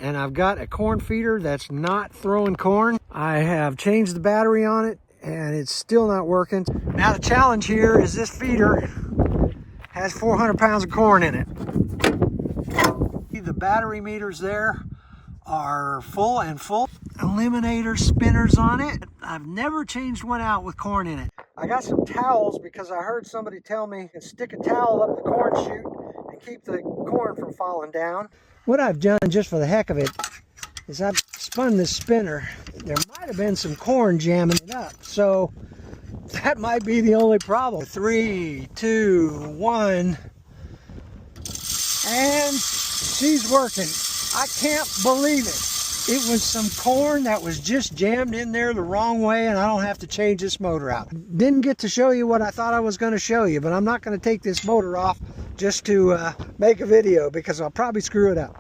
and I've got a corn feeder that's not throwing corn. I have changed the battery on it and it's still not working. Now the challenge here is this feeder has 400 pounds of corn in it. The battery meters there are full and full. Eliminator spinners on it. I've never changed one out with corn in it. I got some towels because I heard somebody tell me you can stick a towel up the corn chute and keep the corn from falling down. What I've done just for the heck of it is I've spun this spinner. There might have been some corn jamming it up, so that might be the only problem. 3, 2, 1, and she's working. I can't believe it. It was some corn that was just jammed in there the wrong way, and I don't have to change this motor out. Didn't get to show you what I thought I was going to show you, but I'm not going to take this motor off just to make a video because I'll probably screw it up.